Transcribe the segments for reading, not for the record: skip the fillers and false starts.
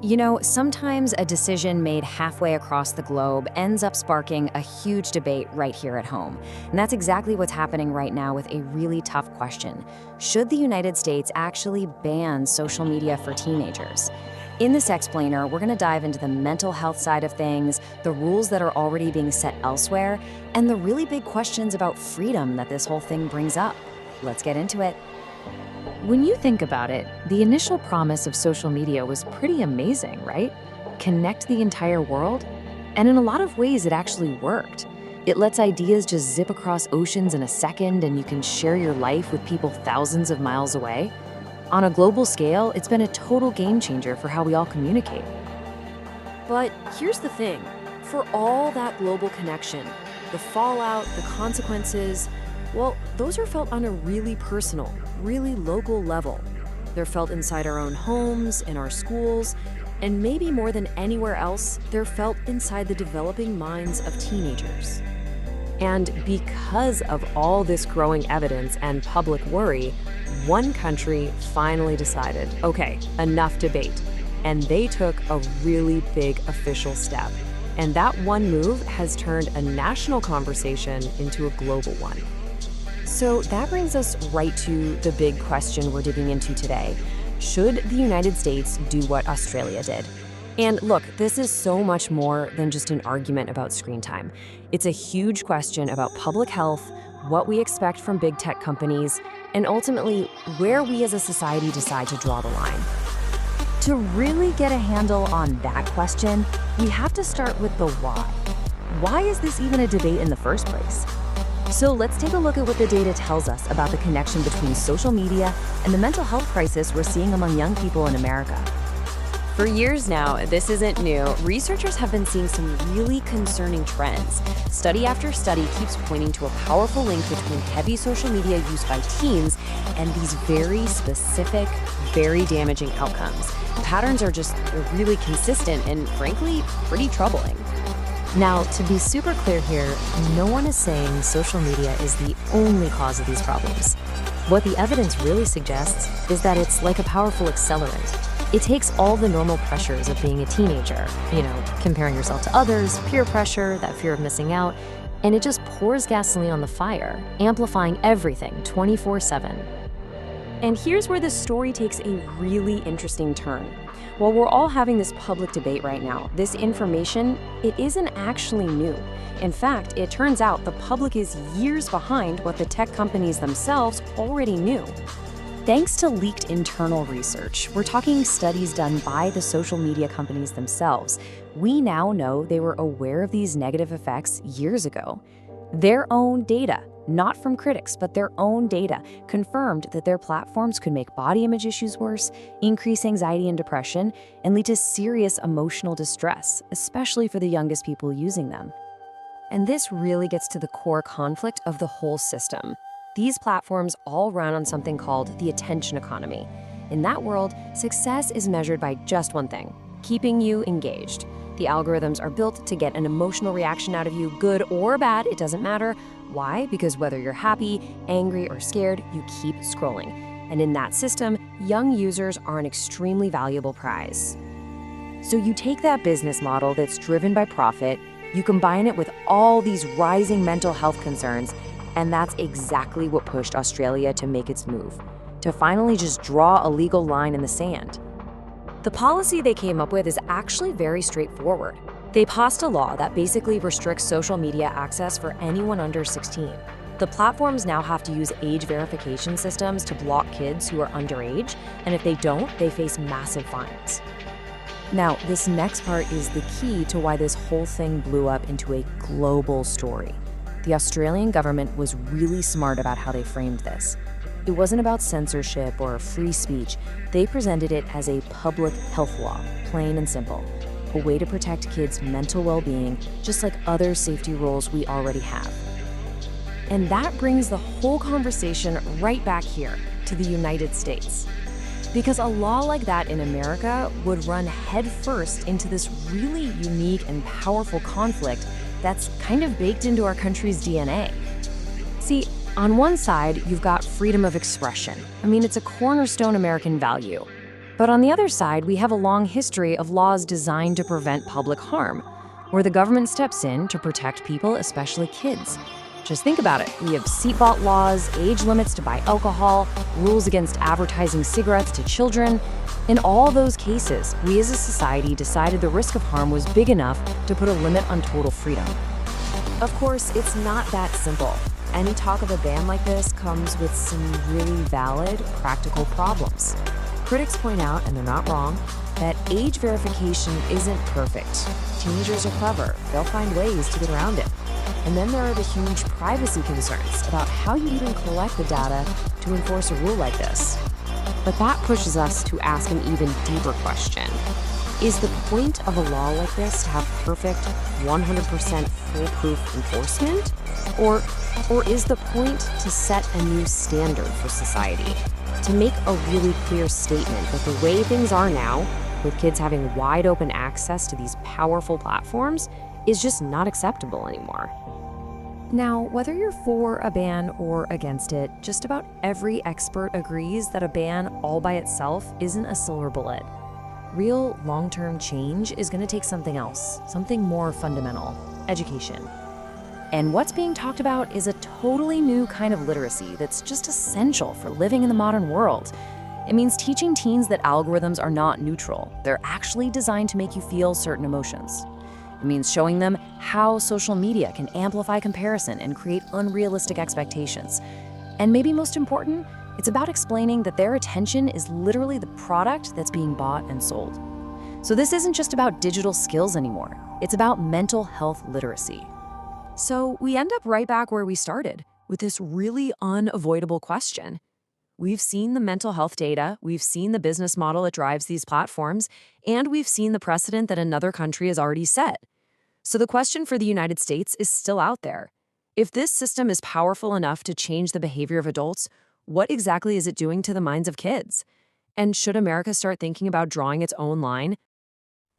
You know, sometimes a decision made halfway across the globe ends up sparking a huge debate right here at home. And that's exactly what's happening right now with a really tough question. Should the United States actually ban social media for teenagers? In this explainer, we're going to dive into the mental health side of things, the rules that are already being set elsewhere, and the really big questions about freedom that this whole thing brings up. Let's get into it. When you think about it, the initial promise of social media was pretty amazing, right? Connect the entire world? And in a lot of ways, it actually worked. It lets ideas just zip across oceans in a second, and you can share your life with people thousands of miles away. On a global scale, it's been a total game changer for how we all communicate. But here's the thing. For all that global connection, the fallout, the consequences, well, those are felt on a really personal, really local level. They're felt inside our own homes, in our schools, and maybe more than anywhere else, they're felt inside the developing minds of teenagers. And because of all this growing evidence and public worry, one country finally decided, okay, enough debate. And they took a really big official step. And that one move has turned a national conversation into a global one. So that brings us right to the big question we're digging into today. Should the United States do what Australia did? And look, this is so much more than just an argument about screen time. It's a huge question about public health, what we expect from big tech companies, and ultimately where we as a society decide to draw the line. To really get a handle on that question, we have to start with the why. Why is this even a debate in the first place? So let's take a look at what the data tells us about the connection between social media and the mental health crisis we're seeing among young people in America. For years now, this isn't new. Researchers have been seeing some really concerning trends. Study after study keeps pointing to a powerful link between heavy social media use by teens and these very specific, very damaging outcomes. Patterns are just really consistent and, frankly, pretty troubling. Now, to be super clear here, no one is saying social media is the only cause of these problems. What the evidence really suggests is that it's like a powerful accelerant. It takes all the normal pressures of being a teenager, comparing yourself to others, peer pressure, that fear of missing out, and it just pours gasoline on the fire, amplifying everything 24/7. And here's where the story takes a really interesting turn. While we're all having this public debate right now, this information, it isn't actually new. In fact, it turns out the public is years behind what the tech companies themselves already knew. Thanks to leaked internal research, we're talking studies done by the social media companies themselves, we now know they were aware of these negative effects years ago. Their own data, not from critics, but their own data, confirmed that their platforms could make body image issues worse, increase anxiety and depression, and lead to serious emotional distress, especially for the youngest people using them. And this really gets to the core conflict of the whole system. These platforms all run on something called the attention economy. In that world, success is measured by just one thing: keeping you engaged. The algorithms are built to get an emotional reaction out of you, good or bad, it doesn't matter. Why? Because whether you're happy, angry, or scared, you keep scrolling. And in that system, young users are an extremely valuable prize. So you take that business model that's driven by profit, you combine it with all these rising mental health concerns, and that's exactly what pushed Australia to make its move, to finally just draw a legal line in the sand. The policy they came up with is actually very straightforward. They passed a law that basically restricts social media access for anyone under 16. The platforms now have to use age verification systems to block kids who are underage, and if they don't, they face massive fines. Now, this next part is the key to why this whole thing blew up into a global story. The Australian government was really smart about how they framed this. It wasn't about censorship or free speech. They presented it as a public health law, plain and simple. A way to protect kids' mental well-being, just like other safety rules we already have. And that brings the whole conversation right back here to the United States. Because a law like that in America would run headfirst into this really unique and powerful conflict that's kind of baked into our country's DNA. See, on one side, you've got freedom of expression. I mean, it's a cornerstone American value. But on the other side, we have a long history of laws designed to prevent public harm, where the government steps in to protect people, especially kids. Just think about it. We have seatbelt laws, age limits to buy alcohol, rules against advertising cigarettes to children. In all those cases, we as a society decided the risk of harm was big enough to put a limit on total freedom. Of course, it's not that simple. Any talk of a ban like this comes with some really valid, practical problems. Critics point out, and they're not wrong, that age verification isn't perfect. Teenagers are clever. They'll find ways to get around it. And then there are the huge privacy concerns about how you even collect the data to enforce a rule like this. But that pushes us to ask an even deeper question. Is the point of a law like this to have perfect, 100% foolproof enforcement? Or is the point to set a new standard for society? To make a really clear statement that the way things are now, with kids having wide open access to these powerful platforms, is just not acceptable anymore. Now, whether you're for a ban or against it, just about every expert agrees that a ban all by itself isn't a silver bullet. Real long-term change is going to take something else, something more fundamental: education. And what's being talked about is a totally new kind of literacy that's just essential for living in the modern world. It means teaching teens that algorithms are not neutral. They're actually designed to make you feel certain emotions. It means showing them how social media can amplify comparison and create unrealistic expectations. And maybe most important, it's about explaining that their attention is literally the product that's being bought and sold. So this isn't just about digital skills anymore. It's about mental health literacy. So we end up right back where we started, with this really unavoidable question. We've seen the mental health data, we've seen the business model that drives these platforms, and we've seen the precedent that another country has already set. So the question for the United States is still out there. If this system is powerful enough to change the behavior of adults, what exactly is it doing to the minds of kids? And should America start thinking about drawing its own line?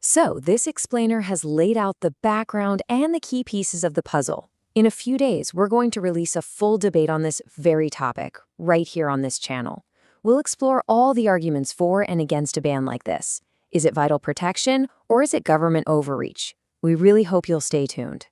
So this explainer has laid out the background and the key pieces of the puzzle. In a few days, we're going to release a full debate on this very topic, right here on this channel. We'll explore all the arguments for and against a ban like this. Is it vital protection, or is it government overreach? We really hope you'll stay tuned.